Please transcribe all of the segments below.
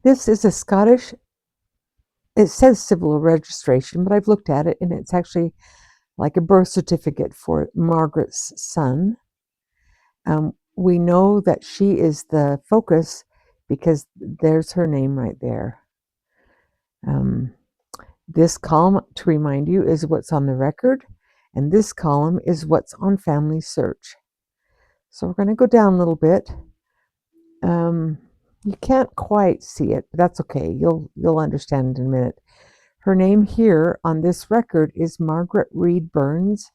This is a Scottish, it says civil registration, but I've looked at it and it's actually like a birth certificate for Margaret's son. We know that she is the focus because there's her name right there. Um, this column, to remind you, is what's on the record, and this column is what's on Family Search. So we're going to go down a little bit. You can't quite see it, but that's okay. You'll understand in a minute. Her name here on this record is Margaret Reed Burns,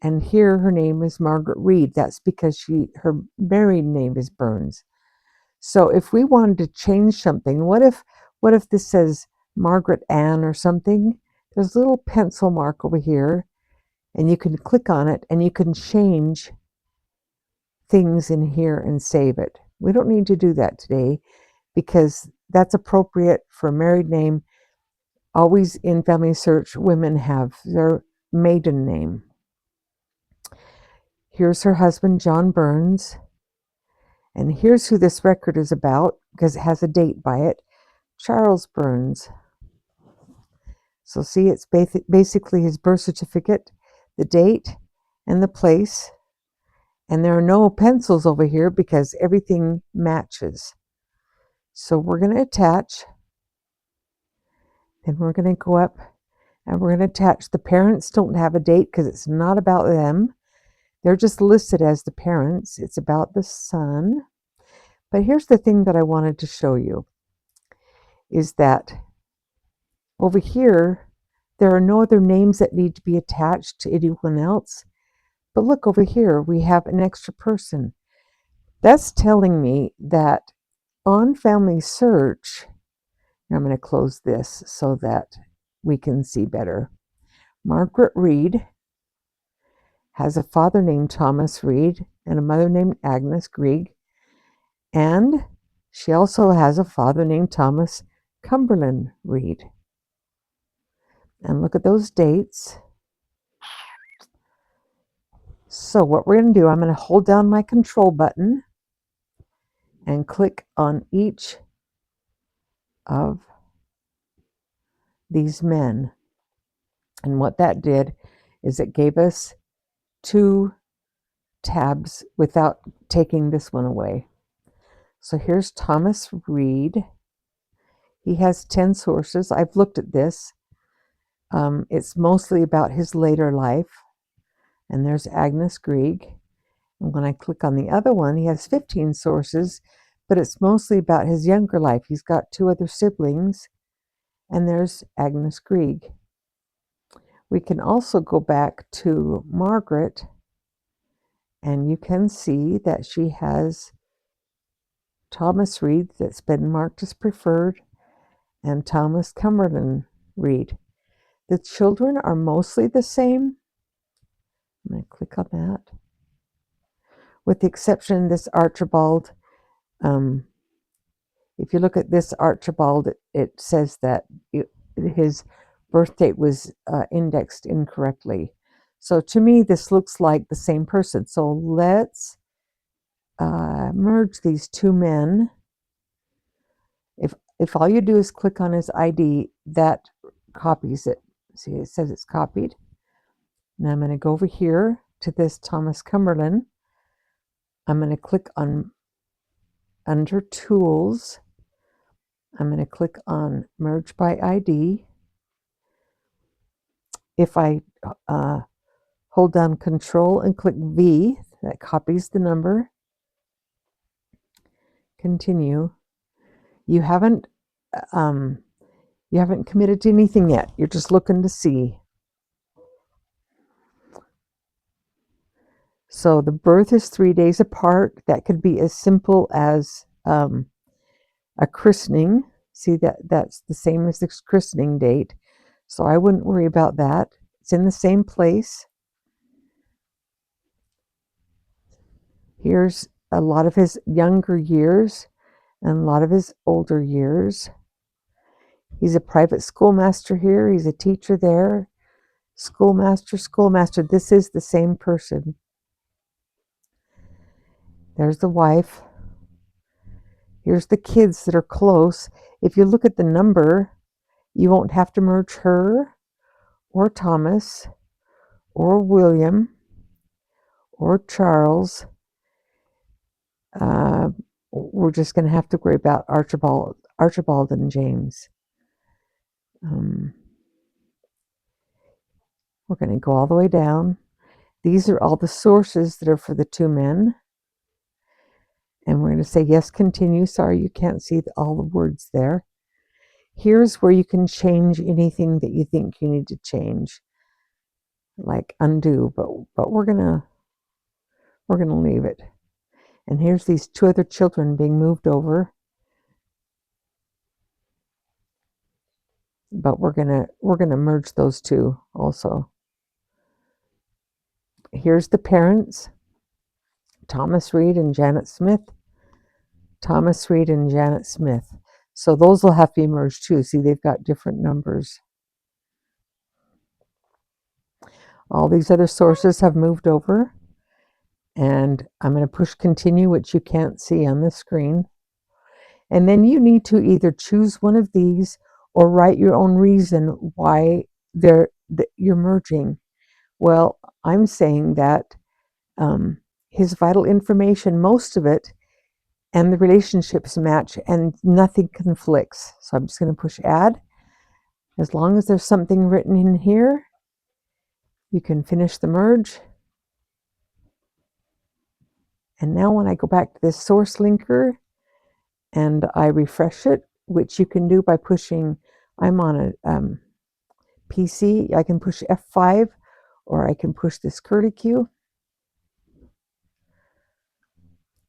and here her name is Margaret Reed. That's because her married name is Burns. So if we wanted to change something, what if this says Margaret Ann or something? There's a little pencil mark over here, and you can click on it and you can change things in here and save it. We don't need to do that today because that's appropriate for a married name. Always in Family Search, women have their maiden name. Here's her husband, John Burns. And here's who this record is about because it has a date by it, Charles Burns. So see, it's basically his birth certificate, the date, and the place. And there are no pencils over here because everything matches. So we're going to attach, and we're going to go up, and we're going to attach. The parents don't have a date because it's not about them. They're just listed as the parents. It's about the son. But here's the thing that I wanted to show you is that over here, there are no other names that need to be attached to anyone else. But look over here, we have an extra person. That's telling me that on Family Search, I'm going to close this so that we can see better. Margaret Reed has a father named Thomas Reed and a mother named Agnes Grieg, and she also has a father named Thomas Cumberland Reed. And look at those dates. So what we're going to do, I'm going to hold down my control button and click on each of these men. And what that did is it gave us 2 tabs without taking this one away. So here's Thomas Reed. He has 10 sources. I've looked at this. It's mostly about his later life. And there's Agnes Grieg. And when I click on the other one, he has 15 sources, but it's mostly about his younger life. He's got 2 other siblings, and there's Agnes Grieg. We can also go back to Margaret, and you can see that she has Thomas Reed that's been marked as preferred, and Thomas Cumberland Reed. The children are mostly the same. I'm going to click on that. With the exception of this Archibald. If you look at this Archibald, it says that his birth date was indexed incorrectly. So to me, this looks like the same person. So let's merge these 2 men. If all you do is click on his ID, that copies it. See, it says it's copied. Now I'm going to go over here to this Thomas Cumberland. I'm going to click on under Tools. I'm going to click on Merge by ID. If I hold down Control and click V, that copies the number. Continue. You haven't committed to anything yet. You're just looking to see. So the birth is 3 days apart. That could be as simple as a christening. See, that's the same as the christening date. So I wouldn't worry about that. It's in the same place. Here's a lot of his younger years and a lot of his older years. He's a private schoolmaster here. He's a teacher there. Schoolmaster. This is the same person. There's the wife. Here's the kids that are close. If you look at the number, you won't have to merge her or Thomas or William or Charles. We're just going to have to worry about Archibald and James. We're going to go all the way down. These are all the sources that are for the two men. And we're going to say, yes, continue. Sorry, you can't see all the words there. Here's where you can change anything that you think you need to change, like undo, but we're gonna leave it. And here's these two other children being moved over, but we're gonna merge those two also. Here's the parents, Thomas Reed and Janet Smith. Thomas Reed and Janet Smith. So those will have to be merged too. See, they've got different numbers. All these other sources have moved over, and I'm going to push continue, which you can't see on the screen. And then you need to either choose one of these or write your own reason why you're merging. Well, I'm saying that his vital information, most of it, and the relationships match and nothing conflicts. So I'm just going to push add. As long as there's something written in here, you can finish the merge. And now when I go back to this source linker and I refresh it, which you can do by pushing, I'm on a PC, I can push F5 or I can push this curly Q.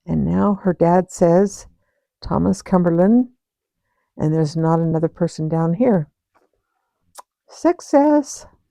And now her dad says Thomas Cumberland, and there's not another person down here. Success!